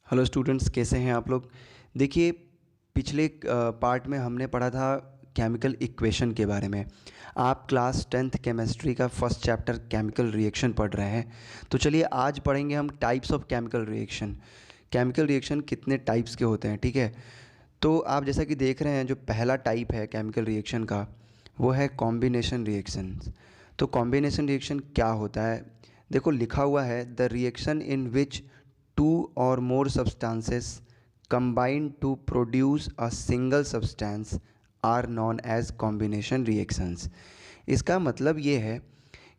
Hello students, कैसे हैं आप लोग। देखिए, पिछले पार्ट में हमने पढ़ा था केमिकल इक्वेशन के बारे में। आप क्लास 10th केमिस्ट्री का फर्स्ट चैप्टर केमिकल रिएक्शन पढ़ रहे हैं। तो चलिए आज पढ़ेंगे हम types of chemical reaction. Chemical reaction कितने टाइप्स के होते हैं, ठीक है। तो आप जैसा कि देख रहे हैं, जो पहला टाइप है केमिकल रिएक्शन का वो है कॉम्बिनेशन रिएक्शन। तो कॉम्बिनेशन रिएक्शन क्या होता है, देखो लिखा हुआ है the reaction in which two or more substances combine to produce a single substance are known as combination reactions। इसका मतलब ये है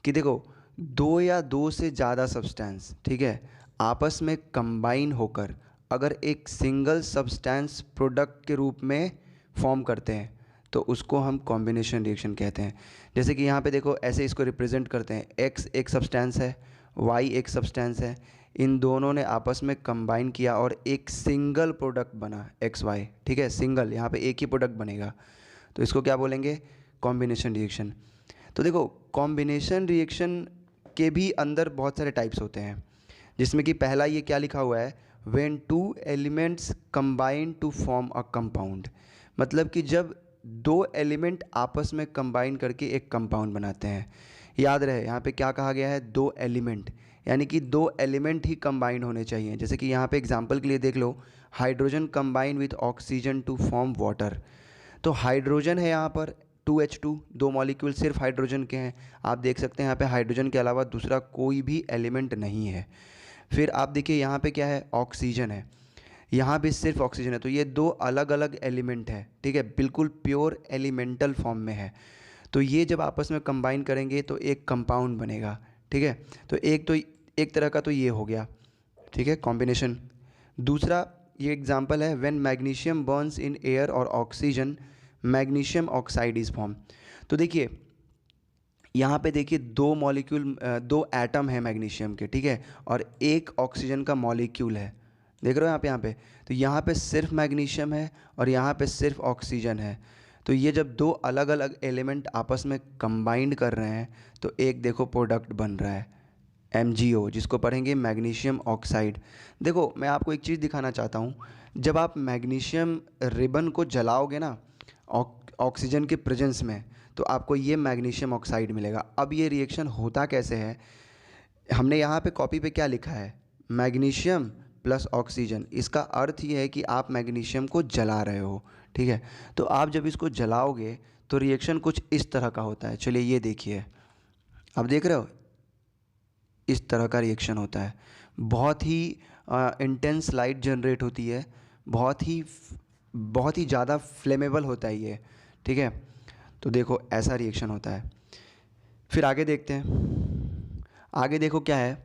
कि देखो, दो या दो से ज़्यादा सब्सटेंस, ठीक है, आपस में कंबाइन होकर अगर एक सिंगल सब्सटेंस प्रोडक्ट के रूप में फॉर्म करते हैं तो उसको हम कॉम्बिनेशन रिएक्शन कहते हैं। जैसे कि यहाँ पे देखो, ऐसे इसको रिप्रेजेंट करते हैं, एक्स एक सब्सटेंस है, वाई एक सब्सटेंस है, इन दोनों ने आपस में कंबाइन किया और एक सिंगल प्रोडक्ट बना एक्स वाई, ठीक है, सिंगल, यहाँ पे एक ही प्रोडक्ट बनेगा, तो इसको क्या बोलेंगे, कॉम्बिनेशन रिएक्शन। तो देखो, कॉम्बिनेशन रिएक्शन के भी अंदर बहुत सारे टाइप्स होते हैं, जिसमें कि पहला ये क्या लिखा हुआ है, when two elements combine to form a compound. मतलब कि जब दो एलिमेंट आपस में कंबाइन करके एक कंपाउंड बनाते हैं। याद रहे यहाँ पे क्या कहा गया है, दो एलिमेंट, यानी कि दो एलिमेंट ही कंबाइन होने चाहिए। जैसे कि यहाँ पे एग्जांपल के लिए देख लो, hydrogen combine with oxygen to form water. तो हाइड्रोजन है यहाँ पर 2H2, दो मॉलिक्यूल सिर्फ हाइड्रोजन के हैं। आप देख सकते हैं यहाँ पे हाइड्रोजन के अलावा दूसरा कोई भी एलिमेंट नहीं है। फिर आप देखिए यहाँ पे क्या है, ऑक्सीजन है, यहाँ भी सिर्फ ऑक्सीजन है। तो ये दो अलग अलग एलिमेंट है, ठीक है, बिल्कुल प्योर एलिमेंटल फॉर्म में है। तो ये जब आपस में कंबाइन करेंगे तो एक कंपाउंड बनेगा, ठीक है। तो एक तरह का तो ये हो गया, ठीक है, कॉम्बिनेशन। दूसरा ये एग्जांपल है, when magnesium burns in air or oxygen magnesium oxide is form. तो देखिए यहाँ पे देखिए, दो मॉलिक्यूल, दो एटम है मैग्नीशियम के, ठीक है, और एक ऑक्सीजन का मॉलिक्यूल है, देख रहे हो यहाँ पे। तो यहाँ पे सिर्फ मैग्नीशियम है और यहाँ पे सिर्फ ऑक्सीजन है। तो ये जब दो अलग अलग एलिमेंट आपस में कंबाइंड कर रहे हैं तो एक देखो प्रोडक्ट बन रहा है MgO, जिसको पढ़ेंगे मैग्नीशियम ऑक्साइड। देखो मैं आपको एक चीज़ दिखाना चाहता हूँ, जब आप मैग्नीशियम रिबन को जलाओगे ना ऑक्सीजन के प्रेजेंस में, तो आपको ये मैग्नीशियम ऑक्साइड मिलेगा। अब ये रिएक्शन होता कैसे है, हमने यहाँ पे कॉपी पे क्या लिखा है, मैग्नीशियम प्लस ऑक्सीजन। इसका अर्थ ये है कि आप मैग्नीशियम को जला रहे हो, ठीक है। तो आप जब इसको जलाओगे तो रिएक्शन कुछ इस तरह का होता है। चलिए ये देखिए, आप देख रहे हो, इस तरह का रिएक्शन होता है। बहुत ही इंटेंस लाइट जनरेट होती है, बहुत ही ज़्यादा फ्लेमेबल होता है ये, ठीक है। तो देखो ऐसा रिएक्शन होता है। फिर आगे देखते हैं, आगे देखो क्या है,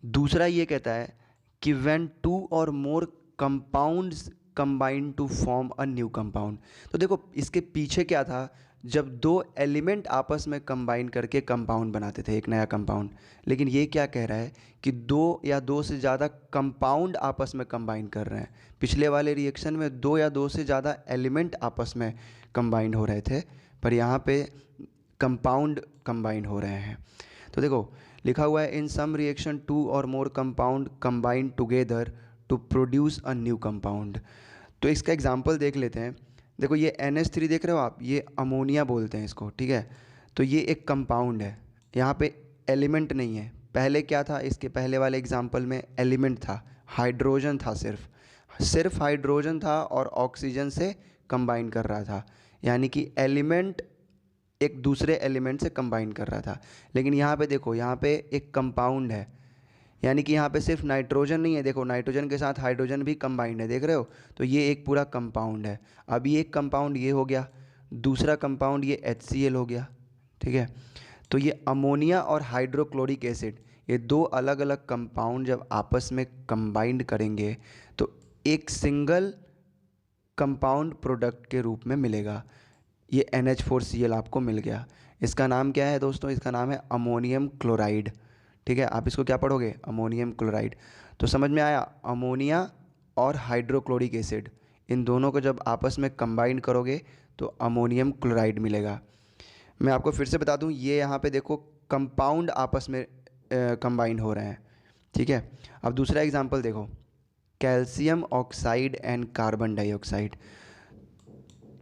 दूसरा ये कहता है कि when two or more compounds combine to form a new compound. तो देखो इसके पीछे क्या था, जब दो एलिमेंट आपस में कंबाइन करके कंपाउंड बनाते थे, एक नया कंपाउंड। लेकिन ये क्या कह रहा है कि दो या दो से ज़्यादा कंपाउंड आपस में कंबाइन कर रहे हैं। पिछले वाले रिएक्शन में दो या दो से ज़्यादा एलिमेंट आपस में कंबाइन हो रहे थे, पर यहाँ पे कंपाउंड कंबाइन हो रहे हैं। तो देखो लिखा हुआ है, इन सम reaction two or more compound combine together to produce a new compound. तो इसका एग्जांपल देख लेते हैं। देखो ये NH3 देख रहे हो आप, ये अमोनिया बोलते हैं इसको, ठीक है। तो ये एक कंपाउंड है, यहाँ पे एलिमेंट नहीं है। पहले क्या था, इसके पहले वाले एग्जांपल में एलिमेंट था, हाइड्रोजन था, सिर्फ हाइड्रोजन था और ऑक्सीजन से कंबाइन कर रहा था, यानी कि एलिमेंट एक दूसरे एलिमेंट से कंबाइन कर रहा था। लेकिन यहाँ पे देखो, यहाँ पे एक कंपाउंड है, यानी कि यहाँ पे सिर्फ नाइट्रोजन नहीं है, देखो नाइट्रोजन के साथ हाइड्रोजन भी कंबाइंड है, देख रहे हो। तो ये एक पूरा कंपाउंड है। अब ये एक कंपाउंड ये हो गया, दूसरा कंपाउंड ये HCl हो गया, ठीक है। तो ये अमोनिया और हाइड्रोक्लोरिक एसिड, ये दो अलग अलग कंपाउंड जब आपस में कंबाइंड करेंगे तो एक सिंगल कंपाउंड प्रोडक्ट के रूप में मिलेगा। ये NH4Cl आपको मिल गया। इसका नाम क्या है दोस्तों, इसका नाम है अमोनियम क्लोराइड, ठीक है। आप इसको क्या पढ़ोगे, अमोनियम क्लोराइड। तो समझ में आया, अमोनिया और हाइड्रोक्लोरिक एसिड, इन दोनों को जब आपस में कंबाइन करोगे तो अमोनियम क्लोराइड मिलेगा। मैं आपको फिर से बता दूं, ये यहाँ पे देखो कंपाउंड आपस में कंबाइन हो रहे हैं, ठीक है। अब दूसरा एग्जांपल देखो, calcium oxide and carbon dioxide.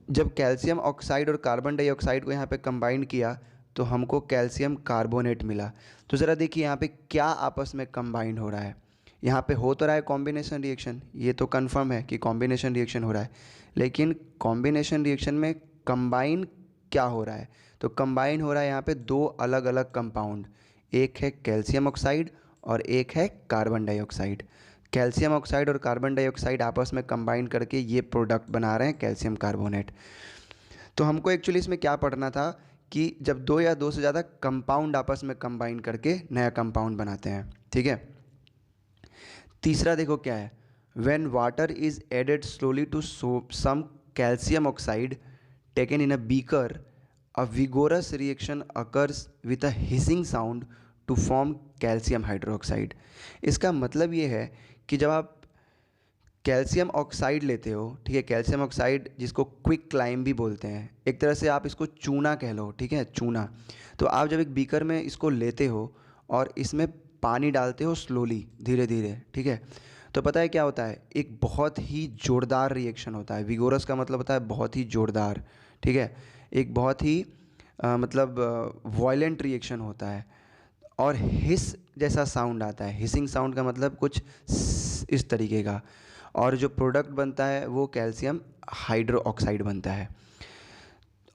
जब कैल्शियम ऑक्साइड और कार्बन डाइऑक्साइड को यहाँ पे कंबाइन किया तो हमको कैल्शियम कार्बोनेट मिला। तो ज़रा देखिए यहाँ पे क्या आपस में कंबाइन हो रहा है। यहाँ पे हो तो रहा है कॉम्बिनेशन रिएक्शन, ये तो कंफर्म है कि कॉम्बिनेशन रिएक्शन हो रहा है, लेकिन कॉम्बिनेशन रिएक्शन में कंबाइन क्या हो रहा है? तो कंबाइन हो रहा है यहाँ पे दो अलग अलग कंपाउंड, एक है कैल्शियम ऑक्साइड और एक है कार्बन डाइऑक्साइड। कैल्शियम ऑक्साइड और कार्बन डाइऑक्साइड आपस में कंबाइन करके ये प्रोडक्ट बना रहे हैं कैल्शियम कार्बोनेट। तो हमको एक्चुअली इसमें क्या पढ़ना था कि जब दो या दो से ज़्यादा कंपाउंड आपस में कंबाइन करके नया कंपाउंड बनाते हैं, ठीक है। तीसरा देखो क्या है, when water is added slowly to some calcium oxide taken in a beaker, a vigorous reaction occurs with a hissing sound to form calcium hydroxide. इसका मतलब ये है कि जब आप कैल्शियम ऑक्साइड लेते हो, ठीक है, कैल्शियम ऑक्साइड जिसको क्विक क्लाइम भी बोलते हैं, एक तरह से आप इसको चूना कह लो, ठीक है, चूना। तो आप जब एक बीकर में इसको लेते हो और इसमें पानी डालते हो स्लोली, धीरे धीरे, ठीक है, तो पता है क्या होता है, एक बहुत ही जोरदार रिएक्शन होता है। विगोरस का मतलब होता है बहुत ही जोरदार, ठीक है, एक बहुत ही मतलब वॉयलेंट रिएक्शन होता है और हिस जैसा साउंड आता है। हिसिंग साउंड का मतलब कुछ इस तरीके का, और जो प्रोडक्ट बनता है वो कैल्शियम हाइड्रो ऑक्साइड बनता है।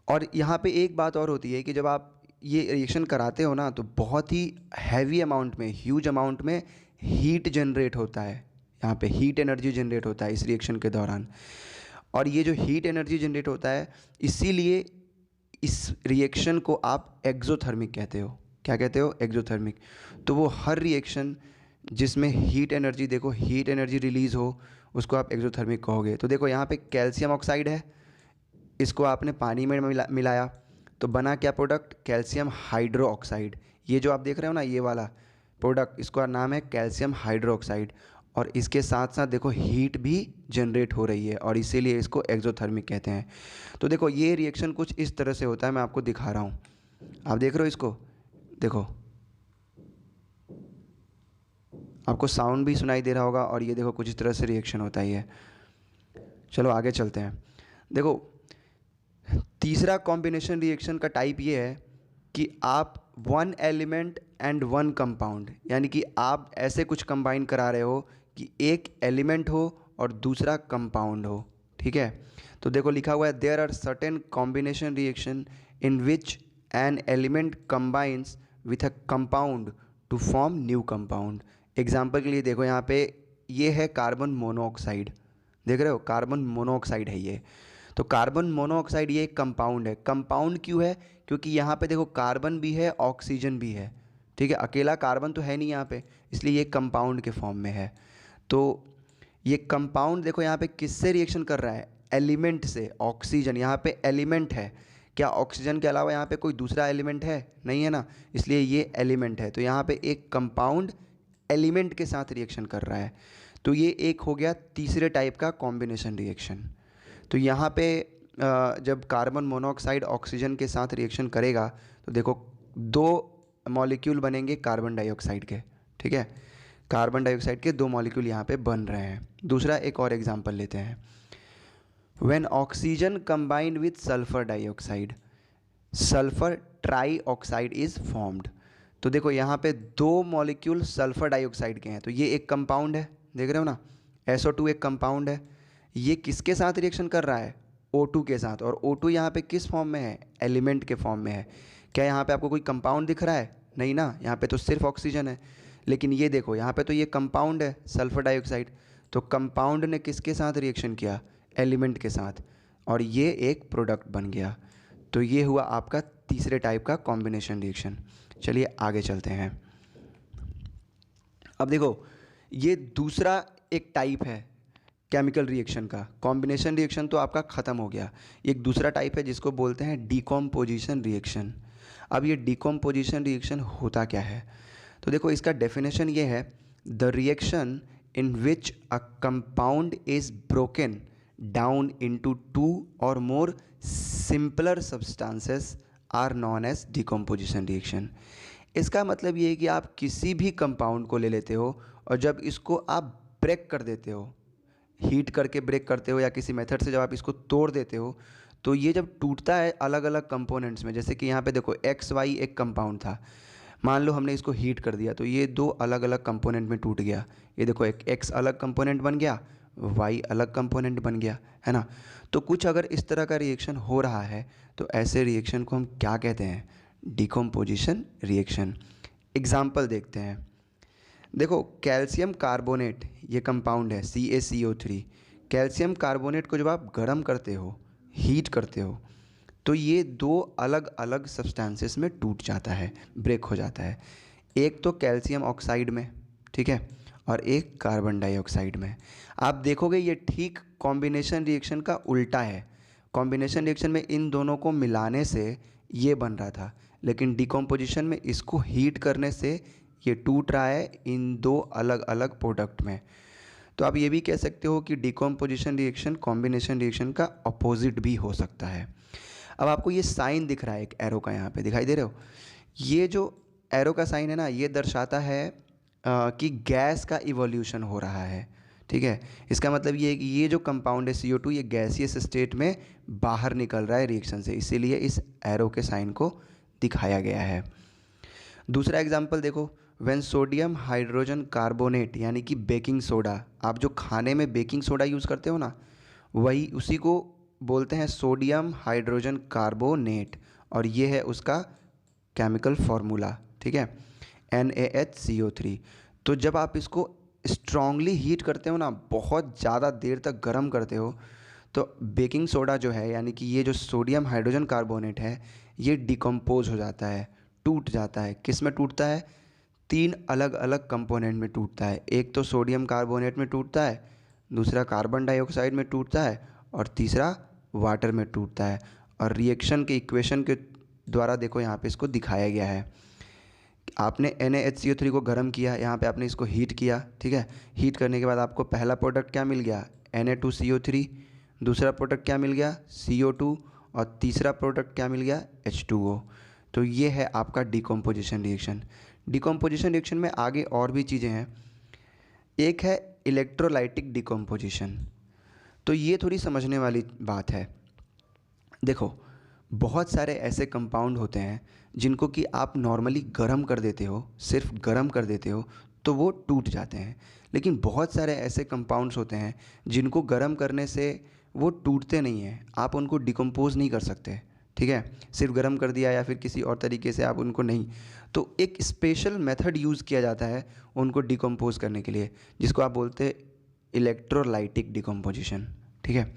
और यहाँ पे एक बात और होती है कि जब आप ये रिएक्शन कराते हो ना तो बहुत ही हैवी अमाउंट में, ह्यूज अमाउंट में हीट जनरेट होता है, यहाँ पे हीट एनर्जी जनरेट होता है इस रिएक्शन के दौरान। और ये जो हीट एनर्जी जनरेट होता है, इसीलिए इस रिएक्शन को आप एक्सोथर्मिक कहते हो। क्या कहते हो? एक्सोथर्मिक। तो वो हर रिएक्शन जिसमें हीट एनर्जी, देखो हीट एनर्जी रिलीज़ हो, उसको आप एक्सोथर्मिक कहोगे। तो देखो यहाँ पे कैल्शियम ऑक्साइड है, इसको आपने पानी में मिलाया तो बना क्या प्रोडक्ट? Calcium hydro oxide. ये जो आप देख रहे हो ना, ये वाला प्रोडक्ट, इसका नाम है कैल्शियम हाइड्रो ऑक्साइड। और इसके साथ साथ देखो हीट भी जनरेट हो रही है और इसीलिए इसको एक्सोथर्मिक कहते हैं। तो देखो ये रिएक्शन कुछ इस तरह से होता है, मैं आपको दिखा रहा हूँ। आप देख रहे हो इसको, देखो आपको साउंड भी सुनाई दे रहा होगा, और ये देखो कुछ इस तरह से रिएक्शन होता ही है। चलो आगे चलते हैं। देखो तीसरा कॉम्बिनेशन रिएक्शन का टाइप ये है कि आप one element and one compound, यानी कि आप ऐसे कुछ कंबाइन करा रहे हो कि एक एलिमेंट हो और दूसरा कंपाउंड हो, ठीक है। तो देखो लिखा हुआ है, there are certain combination reaction in which an element combines with a compound to form new compound. Example के लिए देखो यहाँ पे ये है कार्बन मोनोऑक्साइड, देख रहे हो, कार्बन मोनोऑक्साइड है ये। तो कार्बन मोनोऑक्साइड ये एक कंपाउंड है। कंपाउंड क्यों है? क्योंकि यहाँ पे देखो कार्बन भी है, ऑक्सीजन भी है, ठीक है, अकेला कार्बन तो है नहीं यहाँ पे, इसलिए ये कंपाउंड के फॉर्म में है। तो ये कंपाउंड देखो यहाँ पे किससे रिएक्शन कर रहा है? एलिमेंट से, ऑक्सीजन। यहाँ पे एलिमेंट है, क्या ऑक्सीजन के अलावा यहाँ पे कोई दूसरा एलिमेंट है? नहीं है ना, इसलिए ये एलिमेंट है। तो यहाँ पे एक कंपाउंड एलिमेंट के साथ रिएक्शन कर रहा है। तो ये एक हो गया तीसरे टाइप का कॉम्बिनेशन रिएक्शन। तो यहाँ पे जब कार्बन मोनोऑक्साइड ऑक्सीजन के साथ रिएक्शन करेगा तो देखो दो मॉलिक्यूल बनेंगे कार्बन डाइऑक्साइड के, ठीक है, कार्बन डाइऑक्साइड के दो मॉलिक्यूल यहाँ पे बन रहे हैं। दूसरा एक और एग्जांपल लेते हैं, when oxygen combined with sulphur dioxide, sulphur try oxide is formed. तो देखो यहाँ पे दो मॉलिक्यूल सल्फर डाइऑक्साइड के हैं, तो ये एक कंपाउंड है, देख रहे हो ना, SO2 एक कंपाउंड है। ये किसके साथ रिएक्शन कर रहा है? O2 के साथ। और O2 यहाँ पे किस फॉर्म में है? एलिमेंट के फॉर्म में है। क्या यहाँ पे आपको कोई कंपाउंड दिख रहा है? नहीं ना, यहाँ पे तो सिर्फ ऑक्सीजन है। लेकिन ये देखो यहाँ पे तो ये कंपाउंड है, सल्फर डाइऑक्साइड। तो कंपाउंड ने किसके साथ रिएक्शन किया? एलिमेंट के साथ, और ये एक प्रोडक्ट बन गया। तो ये हुआ आपका तीसरे टाइप का कॉम्बिनेशन रिएक्शन। चलिए आगे चलते हैं। अब देखो ये दूसरा एक टाइप है केमिकल रिएक्शन का। कॉम्बिनेशन रिएक्शन तो आपका ख़त्म हो गया, एक दूसरा टाइप है जिसको बोलते हैं डिकॉम्पोजिशन रिएक्शन। अब ये डिकॉम्पोजिशन रिएक्शन होता क्या है? तो देखो इसका डेफिनेशन ये है, the reaction in which a compound is broken down into two or more simpler substances are known as decomposition reaction. इसका मतलब ये है कि आप किसी भी कंपाउंड को ले लेते हो और जब इसको आप ब्रेक कर देते हो, हीट करके ब्रेक करते हो या किसी मेथड से जब आप इसको तोड़ देते हो, तो ये जब टूटता है अलग अलग कंपोनेंट्स में, जैसे कि यहाँ पे देखो एक्स वाई एक कंपाउंड था, मान लो हमने इसको हीट कर दिया तो ये दो अलग अलग कंपोनेंट में टूट गया। ये देखो एक एक्स अलग कंपोनेंट बन गया, वाई अलग कंपोनेंट बन गया, है ना। तो कुछ अगर इस तरह का रिएक्शन हो रहा है तो ऐसे रिएक्शन को हम क्या कहते हैं? Decomposition reaction. एग्जाम्पल देखते हैं। देखो कैल्शियम कार्बोनेट ये कंपाउंड है CaCO3। कैल्शियम कार्बोनेट को जब आप गर्म करते हो, हीट करते हो, तो ये दो अलग अलग सब्सटेंसेस में टूट जाता है, ब्रेक हो जाता है। एक तो कैल्शियम ऑक्साइड में, ठीक है, और एक कार्बन डाइऑक्साइड में। आप देखोगे ये ठीक कॉम्बिनेशन रिएक्शन का उल्टा है। कॉम्बिनेशन रिएक्शन में इन दोनों को मिलाने से ये बन रहा था, लेकिन डिकम्पोजिशन में इसको हीट करने से ये टूट रहा है इन दो अलग अलग प्रोडक्ट में। तो आप ये भी कह सकते हो कि डिकम्पोजिशन रिएक्शन कॉम्बिनेशन रिएक्शन का अपोजिट भी हो सकता है। अब आपको ये साइन दिख रहा है एक एरो का, यहाँ पे दिखाई दे रहे हो? ये जो एरो का साइन है ना, ये दर्शाता है कि गैस का इवोल्यूशन हो रहा है, ठीक है। इसका मतलब ये है कि ये जो कंपाउंड है CO2 ये गैसियस स्टेट में बाहर निकल रहा है रिएक्शन से, इसीलिए इस एरो के साइन को दिखाया गया है। दूसरा एग्जाम्पल देखो, व्हेन सोडियम हाइड्रोजन कार्बोनेट यानी कि बेकिंग सोडा, आप जो खाने में बेकिंग सोडा यूज़ करते हो ना, वही उसी को बोलते हैं सोडियम हाइड्रोजन कार्बोनेट, और ये है उसका केमिकल फार्मूला, ठीक है, NaHCO3। तो जब आप इसको स्ट्रांगली हीट करते हो ना, बहुत ज़्यादा देर तक गर्म करते हो, तो बेकिंग सोडा जो है यानी कि ये जो सोडियम हाइड्रोजन कार्बोनेट है ये डिकम्पोज हो जाता है, टूट जाता है। किस में टूटता है? तीन अलग अलग कंपोनेंट में टूटता है। एक तो सोडियम कार्बोनेट में टूटता है, दूसरा कार्बन डाइऑक्साइड में टूटता है, और तीसरा वाटर में टूटता है। और रिएक्शन के इक्वेशन के द्वारा देखो यहाँ पे इसको दिखाया गया है। आपने NaHCO3 को गर्म किया, यहाँ पे आपने इसको हीट किया, ठीक है। हीट करने के बाद आपको पहला प्रोडक्ट क्या मिल गया? Na2CO3। दूसरा प्रोडक्ट क्या मिल गया? CO2। और तीसरा प्रोडक्ट क्या मिल गया? H2O। तो ये है आपका डिकम्पोजिशन रिएक्शन। डिकम्पोजिशन रिएक्शन में आगे और भी चीज़ें हैं। एक है इलेक्ट्रोलाइटिक डिकम्पोजिशन, तो ये थोड़ी समझने वाली बात है। देखो बहुत सारे ऐसे कंपाउंड होते हैं जिनको कि आप नॉर्मली गर्म कर देते हो, सिर्फ गर्म कर देते हो तो वो टूट जाते हैं। लेकिन बहुत सारे ऐसे कंपाउंड्स होते हैं जिनको गर्म करने से वो टूटते नहीं हैं, आप उनको डिकम्पोज नहीं कर सकते, ठीक है। सिर्फ गर्म कर दिया या फिर किसी और तरीके से आप उनको नहीं, तो एक स्पेशल मेथड यूज़ किया जाता है उनको डिकम्पोज करने के लिए, जिसको आप बोलते हैं इलेक्ट्रोलाइटिक डिकम्पोजिशन, ठीक है।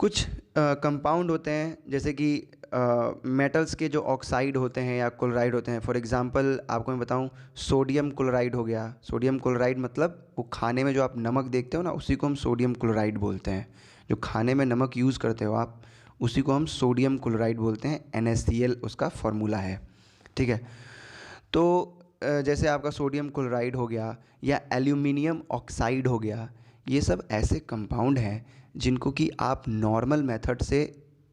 कुछ कंपाउंड होते हैं जैसे कि मेटल्स के जो ऑक्साइड होते हैं या क्लोराइड होते हैं। फॉर एग्जांपल आपको मैं बताऊं, सोडियम क्लोराइड हो गया। सोडियम क्लोराइड मतलब वो खाने में जो आप नमक देखते हो ना, उसी को हम सोडियम क्लोराइड बोलते हैं। जो खाने में नमक यूज़ करते हो आप, उसी को हम सोडियम क्लोराइड बोलते हैं। NaCl उसका फार्मूला है, ठीक है। तो जैसे आपका सोडियम क्लोराइड हो गया या एल्यूमिनियम ऑक्साइड हो गया, ये सब ऐसे कंपाउंड हैं जिनको कि आप नॉर्मल मेथड से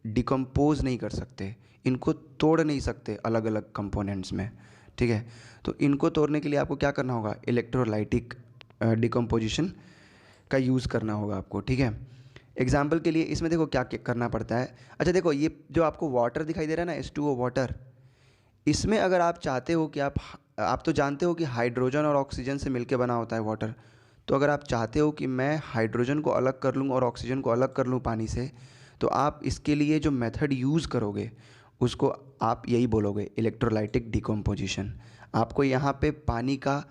डिकम्पोज नहीं कर सकते, इनको तोड़ नहीं सकते अलग अलग कंपोनेंट्स में, ठीक है। तो इनको तोड़ने के लिए आपको क्या करना होगा? इलेक्ट्रोलाइटिक डिकम्पोजिशन का यूज़ करना होगा आपको, ठीक है। एग्जाम्पल के लिए इसमें देखो क्या क्या करना पड़ता है। अच्छा देखो, ये जो आपको वाटर दिखाई दे रहा है ना, H2O वाटर, इसमें अगर आप चाहते हो कि आप तो जानते हो कि हाइड्रोजन और ऑक्सीजन से मिलकर बना होता है वाटर। तो अगर आप चाहते हो कि मैं हाइड्रोजन को अलग कर लूँ और ऑक्सीजन को अलग कर लूँ पानी से, तो आप इसके लिए जो मेथड यूज़ करोगे उसको आप यही बोलोगे, इलेक्ट्रोलाइटिक डिकम्पोजिशन। आपको यहाँ पे पानी का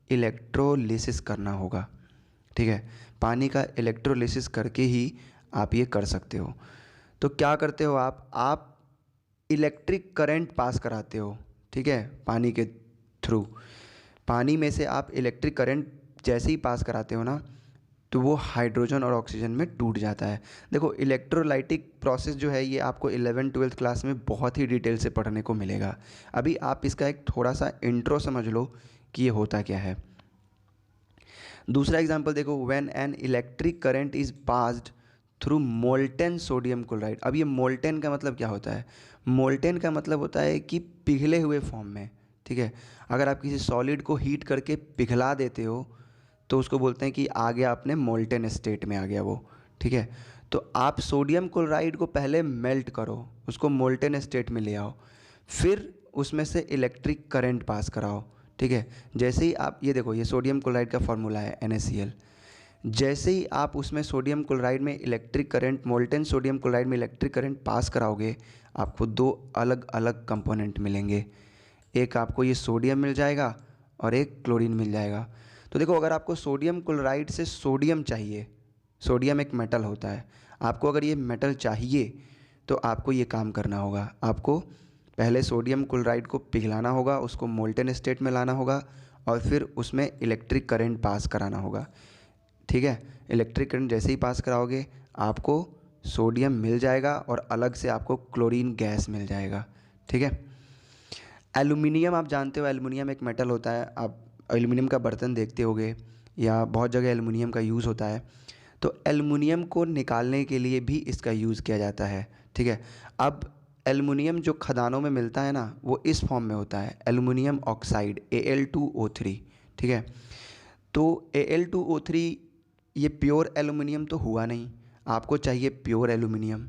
इलेक्ट्रोलिसिस करना होगा, ठीक है। पानी का इलेक्ट्रोलिसिस करके ही आप ये कर सकते हो। तो क्या करते हो आप इलेक्ट्रिक करंट पास कराते हो, ठीक है, पानी के थ्रू। पानी में से आप इलेक्ट्रिक करंट जैसे ही पास कराते हो ना, तो वो हाइड्रोजन और ऑक्सीजन में टूट जाता है। देखो इलेक्ट्रोलाइटिक प्रोसेस जो है ये आपको 11वीं-12वीं क्लास में बहुत ही डिटेल से पढ़ने को मिलेगा। अभी आप इसका एक थोड़ा सा इंट्रो समझ लो कि ये होता क्या है। दूसरा एग्जांपल देखो, when an electric current is passed through molten sodium chloride. अब ये मोल्टेन का मतलब क्या होता है? मोल्टेन का मतलब होता है कि पिघले हुए फॉर्म में, ठीक है। अगर आप किसी सॉलिड को हीट करके पिघला देते हो तो उसको बोलते हैं कि आ गया अपने मोल्टेन स्टेट में आ गया वो, ठीक है। तो आप सोडियम क्लोराइड को पहले मेल्ट करो, उसको मोल्टेन स्टेट में ले आओ, फिर उसमें से इलेक्ट्रिक करंट पास कराओ, ठीक है। जैसे ही आप ये देखो, ये सोडियम क्लोराइड का फॉर्मूला है NaCl। जैसे ही आप उसमें सोडियम क्लोराइड में electric current, molten sodium chloride में इलेक्ट्रिक करंट पास कराओगे, आपको दो अलग अलग कंपोनेंट मिलेंगे। एक आपको ये सोडियम मिल जाएगा और एक क्लोरीन मिल जाएगा। तो देखो, अगर आपको सोडियम क्लोराइड से सोडियम चाहिए, सोडियम एक मेटल होता है, आपको अगर ये मेटल चाहिए तो आपको ये काम करना होगा। आपको पहले सोडियम क्लोराइड को पिघलाना होगा, उसको मोल्टेन स्टेट में लाना होगा और फिर उसमें इलेक्ट्रिक करंट पास कराना होगा, ठीक है। इलेक्ट्रिक करंट जैसे ही पास कराओगे आपको सोडियम मिल जाएगा और अलग से आपको क्लोरीन गैस मिल जाएगा, ठीक है। एल्युमिनियम, आप जानते हो एल्युमिनियम एक मेटल होता है, आप एल्युमिनियम का बर्तन देखते होगे या बहुत जगह एल्युमिनियम का यूज़ होता है। तो एल्युमिनियम को निकालने के लिए भी इसका यूज़ किया जाता है, ठीक है। अब एल्युमिनियम जो खदानों में मिलता है ना, वो इस फॉर्म में होता है, एल्युमिनियम ऑक्साइड Al2O3, ठीक है। तो Al2O3 ये प्योर एल्युमिनियम तो हुआ नहीं, आपको चाहिए प्योर एल्युमिनियम।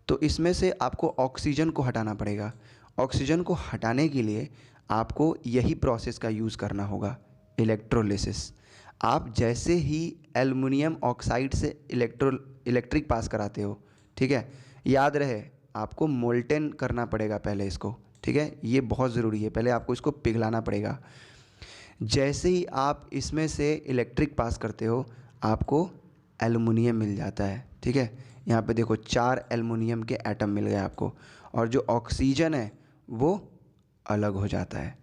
तो इसमें से आपको ऑक्सीजन को हटाना पड़ेगा। ऑक्सीजन को हटाने के लिए आपको यही प्रोसेस का यूज़ करना होगा, इलेक्ट्रोलिसिस। आप जैसे ही एल्युमिनियम ऑक्साइड से इलेक्ट्रिक पास कराते हो, ठीक है, याद रहे आपको मोल्टेन करना पड़ेगा पहले इसको, ठीक है। ये बहुत ज़रूरी है, पहले आपको इसको पिघलाना पड़ेगा। जैसे ही आप इसमें से इलेक्ट्रिक पास करते हो आपको एल्युमिनियम मिल जाता है, ठीक है। यहाँ पे देखो 4 एल्युमिनियम के एटम मिल गए आपको, और जो ऑक्सीजन है वो अलग हो जाता है।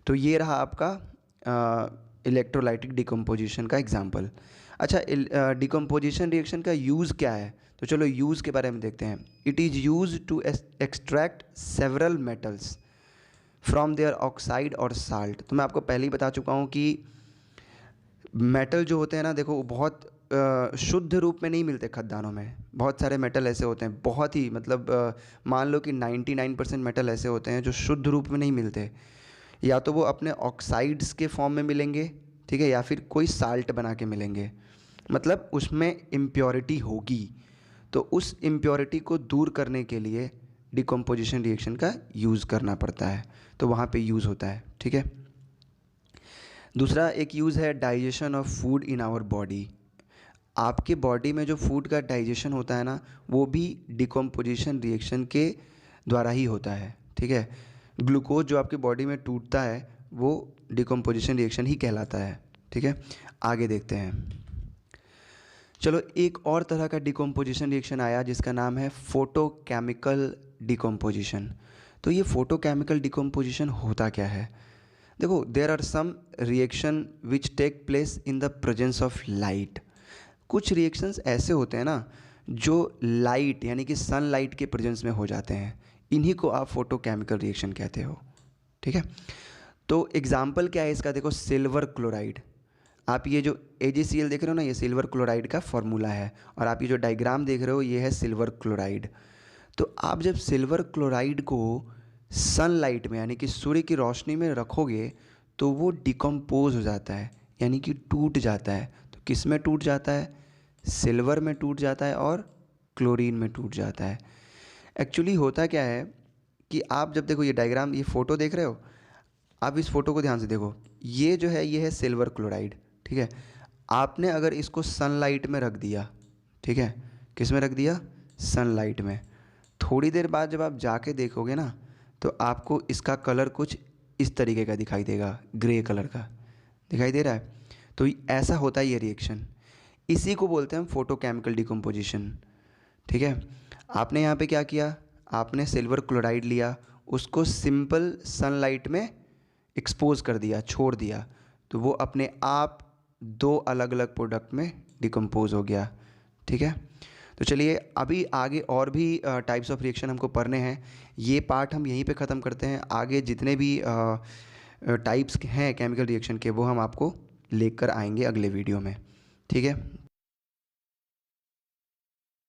तो ये रहा आपका इलेक्ट्रोलाइटिक डिकम्पोजिशन का एग्जाम्पल। अच्छा, डिकम्पोजिशन रिएक्शन का यूज़ क्या है, तो चलो यूज़ के बारे में देखते हैं। It is used to extract several metals from their oxide और साल्ट। तो मैं आपको पहले ही बता चुका हूँ कि मेटल जो होते हैं ना, देखो बहुत शुद्ध रूप में नहीं मिलते खदानों में। बहुत सारे मेटल ऐसे होते हैं, बहुत ही मतलब मान लो कि 99% मेटल ऐसे होते हैं जो शुद्ध रूप में नहीं मिलते। या तो वो अपने ऑक्साइड्स के फॉर्म में मिलेंगे, ठीक है, या फिर कोई साल्ट बना के मिलेंगे, मतलब उसमें इम्प्योरिटी होगी। तो उस इम्प्योरिटी को दूर करने के लिए डिकम्पोजिशन रिएक्शन का यूज़ करना पड़ता है, तो वहाँ पे यूज़ होता है, ठीक है। दूसरा एक यूज़ है digestion of food in our body. आपके बॉडी में जो फूड का डाइजेशन होता है ना, वो भी डिकम्पोजिशन रिएक्शन के द्वारा ही होता है, ठीक है। ग्लूकोज जो आपके बॉडी में टूटता है वो डिकम्पोजिशन रिएक्शन ही कहलाता है, ठीक है। आगे देखते हैं। चलो, एक और तरह का डिकम्पोजिशन रिएक्शन आया जिसका नाम है फोटोकेमिकल डिकम्पोजिशन। तो ये फोटोकेमिकल डिकम्पोजिशन होता क्या है? देखो, there are some reaction which take place in the presence of light. कुछ रिएक्शंस ऐसे होते हैं ना जो लाइट यानी कि सनलाइट के प्रेजेंस में हो जाते हैं, इन्हीं को आप फोटोकेमिकल रिएक्शन कहते हो, ठीक है। तो एग्जाम्पल क्या है इसका? देखो, सिल्वर क्लोराइड। आप ये जो AgCl देख रहे हो ना, ये सिल्वर क्लोराइड का फॉर्मूला है, और आप ये जो डायग्राम देख रहे हो ये है सिल्वर क्लोराइड। तो आप जब सिल्वर क्लोराइड को सनलाइट में यानी कि सूर्य की रोशनी में रखोगे तो वो डिकम्पोज हो जाता है, यानी कि टूट जाता है। तो किस में टूट जाता है? सिल्वर में टूट जाता है और क्लोरीन में टूट जाता है। एक्चुअली होता क्या है कि आप जब देखो ये डायग्राम, ये फ़ोटो देख रहे हो, आप इस फ़ोटो को ध्यान से देखो, ये जो है ये है सिल्वर क्लोराइड, ठीक है। आपने अगर इसको सनलाइट में रख दिया, ठीक है, किस में रख दिया? सनलाइट में। थोड़ी देर बाद जब आप जाके देखोगे ना तो आपको इसका कलर कुछ इस तरीके का दिखाई देगा, ग्रे कलर का दिखाई दे रहा है। तो ऐसा होता है ये रिएक्शन, इसी को बोलते हैं हम फोटोकेमिकल डिकम्पोजिशन, ठीक है। आपने यहाँ पे क्या किया? आपने सिल्वर क्लोराइड लिया, उसको सिंपल सनलाइट में एक्सपोज कर दिया, छोड़ दिया, तो वो अपने आप दो अलग अलग प्रोडक्ट में डिकम्पोज हो गया, ठीक है। तो चलिए अभी आगे और भी टाइप्स ऑफ रिएक्शन हमको पढ़ने हैं। ये पार्ट हम यहीं पे ख़त्म करते हैं। आगे जितने भी टाइप्स हैं केमिकल रिएक्शन के, वो हम आपको लेकर आएंगे अगले वीडियो में, ठीक है।